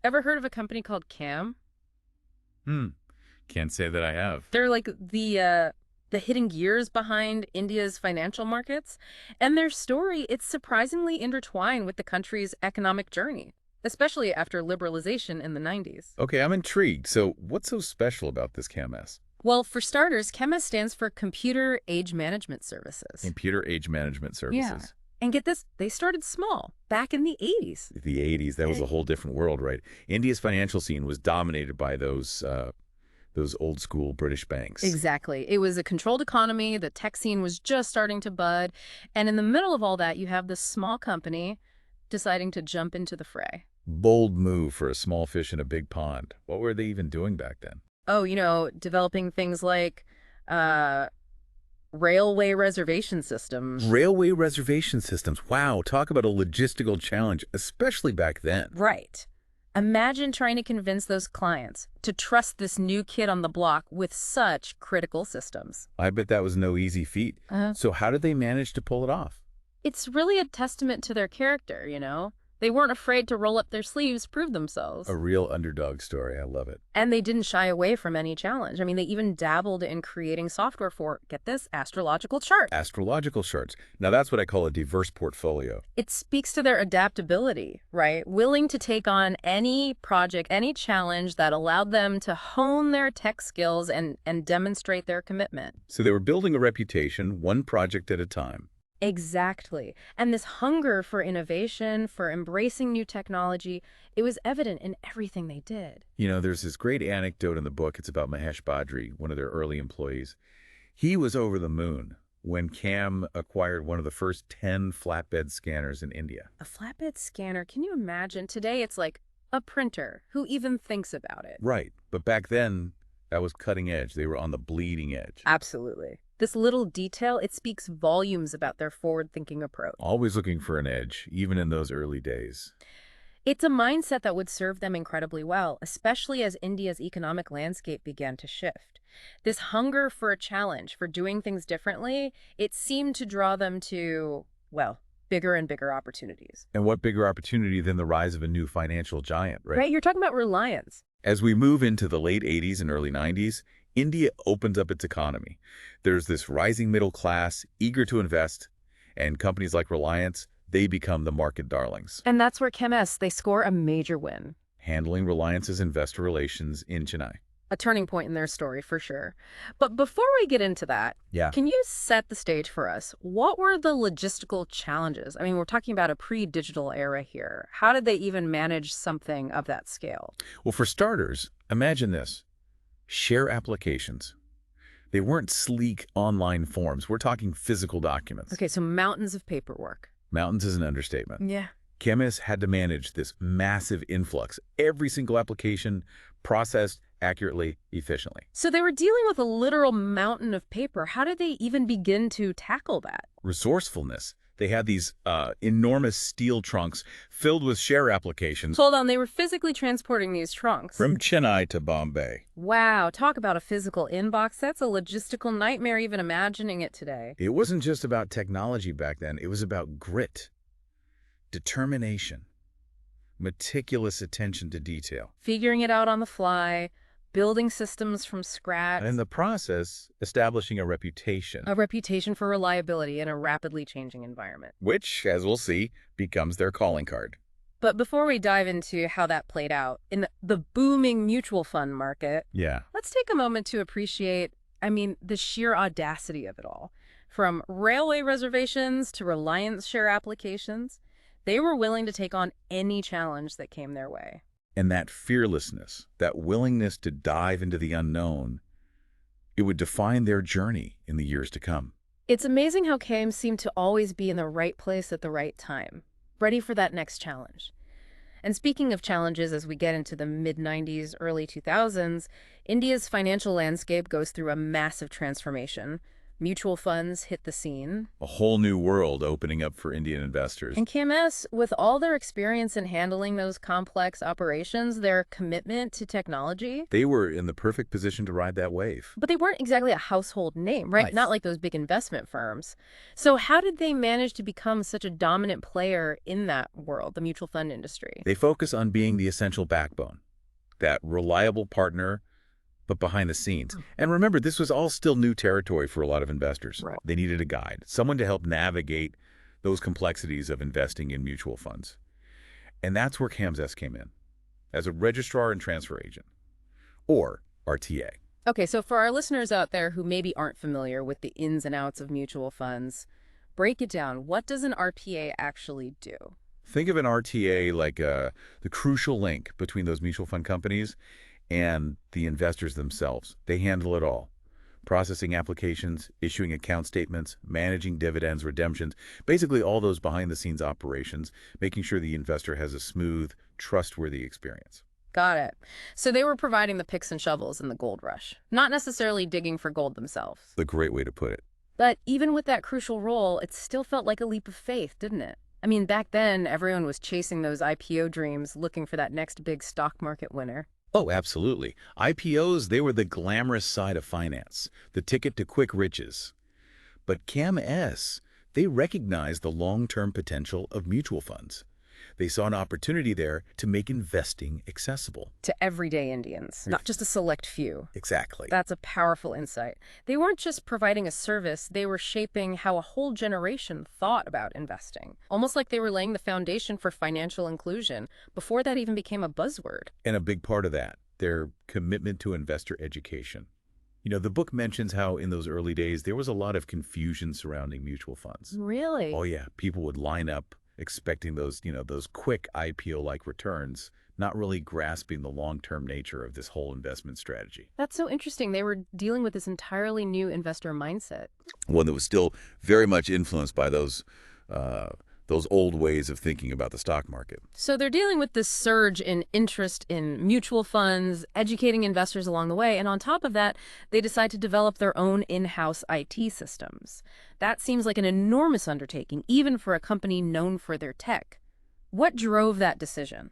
Ever heard of a company called CAM? Hmm. Can't say that I have. They're like the hidden gears behind India's financial markets, and their story, it's surprisingly intertwined with the country's economic journey, especially after liberalization in the 90s. Okay, I'm intrigued. So what's so special about this CAMS? Well, for starters, CAMS stands for Computer Age Management Services. Computer Age Management Yeah. Services. And get this, they started small, back in the 80s. The 80s, that was a whole different world, right? India's financial scene was dominated by those old school British banks. Exactly. It was a controlled economy, the tech scene was just starting to bud, and in the middle of all that, you have this small company deciding to jump into the fray. Bold move for a small fish in a big pond. What were they even doing back then? Oh, developing things like uh, railway reservation systems. Railway reservation systems. Wow, talk about a logistical challenge, especially back then. Right. Imagine trying to convince those clients to trust this new kid on the block with such critical systems. I bet that was no easy feat. So how did they manage to pull it off? It's really a testament to their character. They weren't afraid to roll up their sleeves, prove themselves. A real underdog story. I love it. And they didn't shy away from any challenge. I mean, they even dabbled in creating software for, get this, astrological charts. Astrological charts. Now that's what I call a diverse portfolio. It speaks to their adaptability, right? Willing to take on any project, any challenge that allowed them to hone their tech skills and demonstrate their commitment. So they were building a reputation, one project at a time. Exactly. And this hunger for innovation, for embracing new technology, it was evident in everything they did. You know, there's this great anecdote in the book. It's about Mahesh Badri, one of their early employees. He was over the moon when CAM acquired one of the first 10 flatbed scanners in India. A flatbed scanner, can you imagine? Today it's like a printer. Who even thinks about it? Right. But back then, that was cutting edge. They were on the bleeding edge. Absolutely. This little detail, it speaks volumes about their forward-thinking approach. Always looking for an edge, even in those early days. It's a mindset that would serve them incredibly well, especially as India's economic landscape began to shift. This hunger for a challenge, for doing things differently, it seemed to draw them to, well, bigger and bigger opportunities. And what bigger opportunity than the rise of a new financial giant, right? Right? You're talking about reliance. As we move into the late 80s and early 90s, India opens up its economy. There's this rising middle class, eager to invest, and companies like Reliance, they become the market darlings, And that's where CAMS, they score a major win. handling Reliance's investor relations in Chennai. A turning point in their story, for sure. But before we get into that, Yeah. can you set the stage for us? What were the logistical challenges? I mean, we're talking about a pre-digital era here. How did they even manage something of that scale? Well, for starters, imagine this. Share applications. They weren't sleek online forms. We're talking physical documents. Okay, so mountains of paperwork. Mountains is an understatement. Yeah. Chemists had to manage this massive influx. Every single application processed accurately, efficiently. So they were dealing with a literal mountain of paper. How did they even begin to tackle that? Resourcefulness. They had these enormous steel trunks filled with share applications Hold on, they were physically transporting these trunks. from Chennai to Bombay. Wow, talk about a physical inbox. That's a logistical nightmare even imagining it today. It wasn't just about technology back then. It was about grit, determination, meticulous attention to detail, Figuring it out on the fly, building systems from scratch, and in the process, establishing a reputation, a reputation for reliability in a rapidly changing environment. which, as we'll see, becomes their calling card. But before we dive into how that played out in the booming mutual fund market, Yeah. let's take a moment to appreciate, the sheer audacity of it all. From railway reservations to Reliance share applications, they were willing to take on any challenge that came their way. And that fearlessness, that willingness to dive into the unknown, it would define their journey in the years to come. It's amazing how CAMS seemed to always be in the right place at the right time, ready for that next challenge. And speaking of challenges, as we get into the mid-90s, early 2000s, India's financial landscape goes through a massive transformation. Mutual funds hit the scene. A whole new world opening up for Indian investors. And CAMS, with all their experience in handling those complex operations, their commitment to technology, They were in the perfect position to ride that wave. but they weren't exactly a household name, right? Not Nice. like those big investment firms. So how did they manage to become such a dominant player in that world, the mutual fund industry? They focus on being the essential backbone, that reliable partner, but behind the scenes. And remember, this was all still new territory for a lot of investors. Right. They needed a guide, someone to help navigate those complexities of investing in mutual funds. And that's where CAMS came in, as a registrar and transfer agent, or RTA. Okay, so for our listeners out there who maybe aren't familiar with the ins and outs of mutual funds, break it down. What does an RPA actually do? Think of an RTA like the crucial link between those mutual fund companies and the investors themselves. They handle it all. Processing applications, issuing account statements, managing dividends, redemptions, basically all those behind-the-scenes operations, making sure the investor has a smooth, trustworthy experience. Got it. So they were providing the picks and shovels in the gold rush, not necessarily digging for gold themselves. A great way to put it. But even with that crucial role, it still felt like a leap of faith, didn't it? I mean, back then, everyone was chasing those IPO dreams, looking for that next big stock market winner. Oh, absolutely. IPOs, they were the glamorous side of finance, the ticket to quick riches. But CAMS, they recognized the long-term potential of mutual funds. They saw an opportunity there to make investing accessible. To everyday Indians, not just a select few. Exactly. That's a powerful insight. They weren't just providing a service, they were shaping how a whole generation thought about investing. Almost like they were laying the foundation for financial inclusion before that even became a buzzword. And a big part of that, their commitment to investor education. You know, the book mentions how in those early days, there was a lot of confusion surrounding mutual funds. Really? Oh yeah, people would line up expecting those, those quick IPO-like returns, not really grasping the long-term nature of this whole investment strategy. That's so interesting. They were dealing with this entirely new investor mindset. One that was still very much influenced by those old ways of thinking about the stock market. So they're dealing with this surge in interest in mutual funds, educating investors along the way, and on top of that, they decide to develop their own in-house IT systems. That seems like an enormous undertaking, even for a company known for their tech. What drove that decision?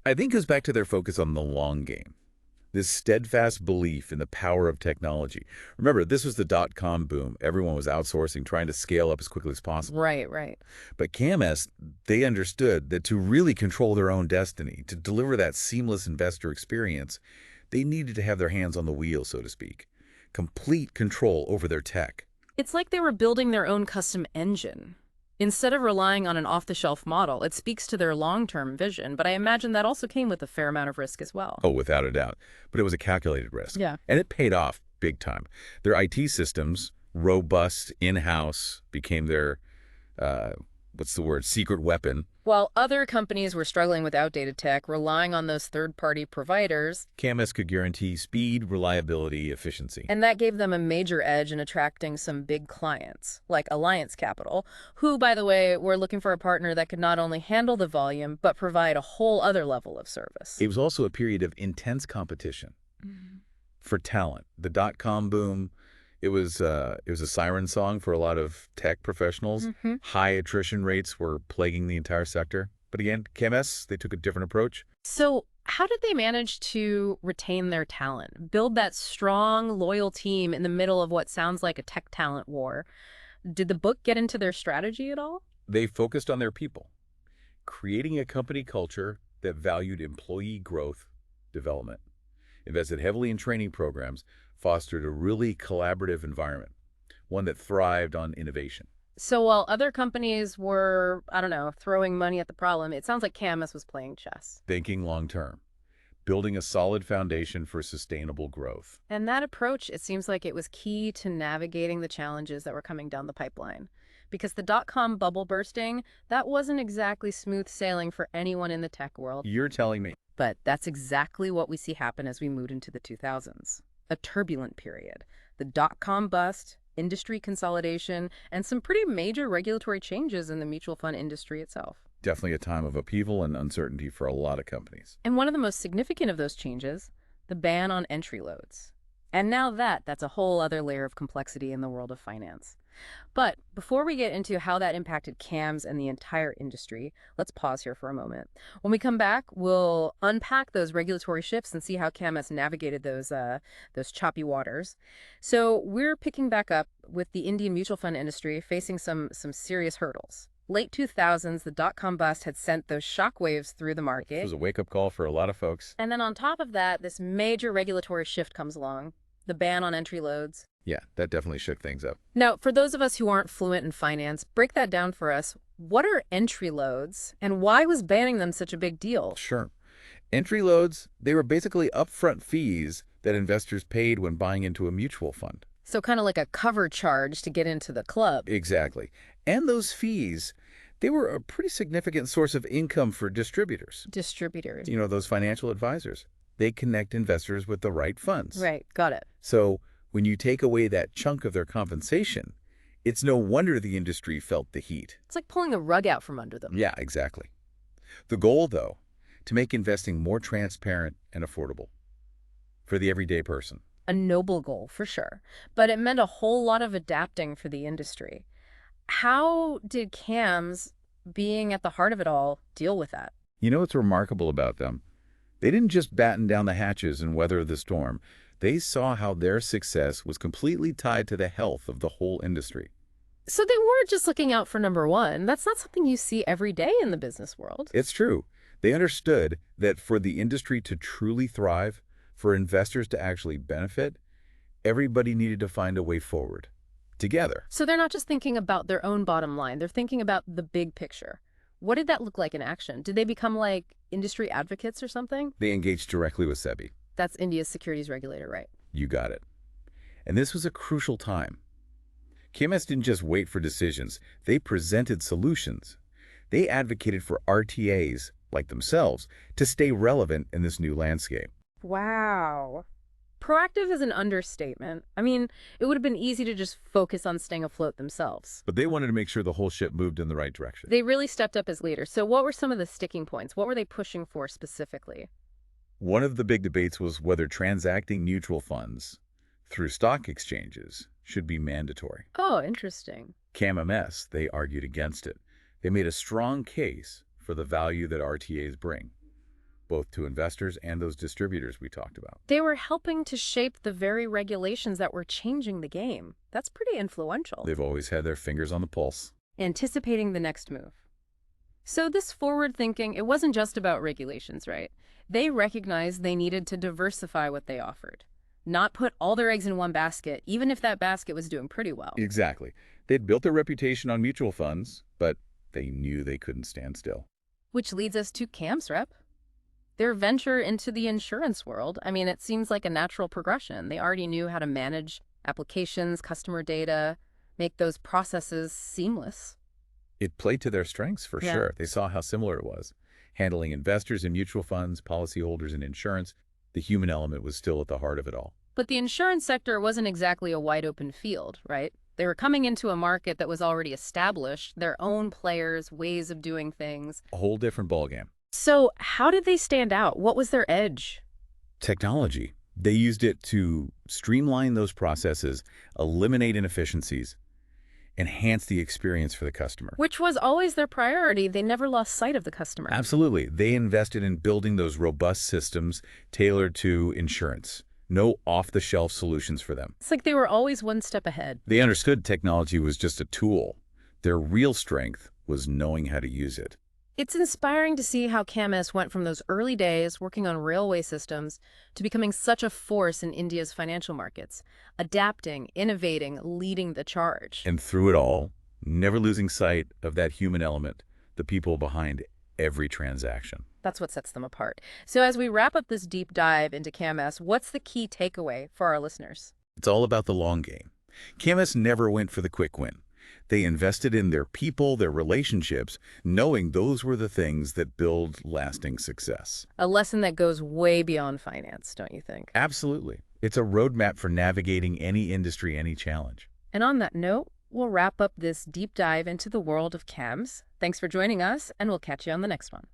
I think it goes back to their focus on the long game. This steadfast belief in the power of technology. Remember, this was the dot-com boom. Everyone was outsourcing, trying to scale up as quickly as possible. Right, right. But CAMS, they understood that to really control their own destiny, to deliver that seamless investor experience, they needed to have their hands on the wheel, so to speak. Complete control over their tech. It's like they were building their own custom engine. Instead of relying on an off-the-shelf model, it speaks to their long-term vision, but I imagine that also came with a fair amount of risk as well. Oh, without a doubt. But it was a calculated risk. Yeah. And it paid off big time. Their IT systems, robust, in-house, became their, secret weapon. While other companies were struggling with outdated tech, relying on those third-party providers, CAMS could guarantee speed, reliability, efficiency. and that gave them a major edge in attracting some big clients, like Alliance Capital, who, by the way, were looking for a partner that could not only handle the volume, but provide a whole other level of service. It was also a period of intense competition for talent. The dot-com boom, it was a siren song for a lot of tech professionals. High attrition rates were plaguing the entire sector. But again, CAMS, they took a different approach. So how did they manage to retain their talent, build that strong, loyal team in the middle of what sounds like a tech talent war? Did the book get into their strategy at all? They focused on their people, creating a company culture that valued employee growth, development, invested heavily in training programs, fostered a really collaborative environment, one that thrived on innovation. So while other companies were, I don't know, throwing money at the problem, it sounds like CAMS was playing chess. Thinking long-term, building a solid foundation for sustainable growth. And that approach, it seems like it was key to navigating the challenges that were coming down the pipeline. Because the dot-com bubble bursting, that wasn't exactly smooth sailing for anyone in the tech world. You're telling me? But that's exactly what we see happen as we move into the 2000s. A turbulent period. The dot-com bust, industry consolidation, and some pretty major regulatory changes in the mutual fund industry itself. Definitely a time of upheaval and uncertainty for a lot of companies. And one of the most significant of those changes, the ban on entry loads. And now that's a whole other layer of complexity in the world of finance. But before we get into how that impacted CAMS and the entire industry, let's pause here for a moment. When we come back, we'll unpack those regulatory shifts and see how CAMS navigated those choppy waters. So we're picking back up with the Indian mutual fund industry facing some serious hurdles. Late 2000s, the dot-com bust had sent those shockwaves through the This market. was a wake-up call for a lot of folks. And then on top of that, this major regulatory shift comes along, the ban on entry loads. Yeah, that definitely shook things up. Now, for those of us who aren't fluent in finance, break that down for us. What are entry loads, and why was banning them such a big deal? Sure. Entry loads, they were basically upfront fees that investors paid when buying into a mutual fund. So kind of like a cover charge to get into the club. Exactly. And those fees, they were a pretty significant source of income for distributors. Distributors. Those financial advisors. They connect investors with the right funds. Right, got it. So when you take away that chunk of their compensation, it's no wonder the industry felt the heat. It's like pulling the rug out from under them. Yeah, exactly. The goal, though, to make investing more transparent and affordable for the everyday person. A noble goal, for sure. But it meant a whole lot of adapting for the industry. How did CAMS, being at the heart of it all, deal with that? You know what's remarkable about them? They didn't just batten down the hatches and weather the storm. They saw how their success was completely tied to the health of the whole industry. So they weren't just looking out for number one. That's not something you see every day in the business world. It's true. They understood that for the industry to truly thrive, for investors to actually benefit, everybody needed to find a way forward, together. So they're not just thinking about their own bottom line. They're thinking about the big picture. What did that look like in action? Did they become like industry advocates or something? They engaged directly with SEBI. That's India's securities regulator, right? You got it. And this was a crucial time. CAMS didn't just wait for decisions. They presented solutions. They advocated for RTAs, like themselves, to stay relevant in this new landscape. Wow. Proactive is an understatement. I mean, it would have been easy to just focus on staying afloat themselves. But they wanted to make sure the whole ship moved in the right direction. They really stepped up as leaders. So what were some of the sticking points? What were they pushing for specifically? One of the big debates was whether transacting mutual funds through stock exchanges should be mandatory. Oh, interesting. CAMS, they argued against it. They made a strong case for the value that RTAs bring, both to investors and those distributors we talked about. They were helping to shape the very regulations that were changing the game. That's pretty influential. They've always had their fingers on the pulse. Anticipating the next move. So this forward thinking, it wasn't just about regulations, right? They recognized they needed to diversify what they offered. Not put all their eggs in one basket, even if that basket was doing pretty well. Exactly. They'd built their reputation on mutual funds, but they knew they couldn't stand still. Which leads us to CAMS Rep. Their venture into the insurance world, I mean, it seems like a natural progression. They already knew how to manage applications, customer data, make those processes seamless. It played to their strengths for Yeah. sure. They saw how similar it was. Handling investors in mutual funds, policyholders in insurance, the human element was still at the heart of it all. But the insurance sector wasn't exactly a wide open field, right? They were coming into a market that was already established, their own players, ways of doing things. A whole different ballgame. So how did they stand out? What was their edge? Technology. They used it to streamline those processes, eliminate inefficiencies, enhance the experience for the customer. Which was always their priority. They never lost sight of the customer. Absolutely. They invested in building those robust systems tailored to insurance. No off-the-shelf solutions for them. It's like they were always one step ahead. They understood technology was just a tool. Their real strength was knowing how to use it. It's inspiring to see how CAMS went from those early days working on railway systems to becoming such a force in India's financial markets, adapting, innovating, leading the charge. And through it all, never losing sight of that human element, the people behind every transaction. That's what sets them apart. So as we wrap up this deep dive into CAMS, what's the key takeaway for our listeners? It's all about the long game. CAMS never went for the quick win. They invested in their people, their relationships, knowing those were the things that build lasting success. A lesson that goes way beyond finance, don't you think? Absolutely. It's a roadmap for navigating any industry, any challenge. And on that note, we'll wrap up this deep dive into the world of CAMS. Thanks for joining us, and we'll catch you on the next one.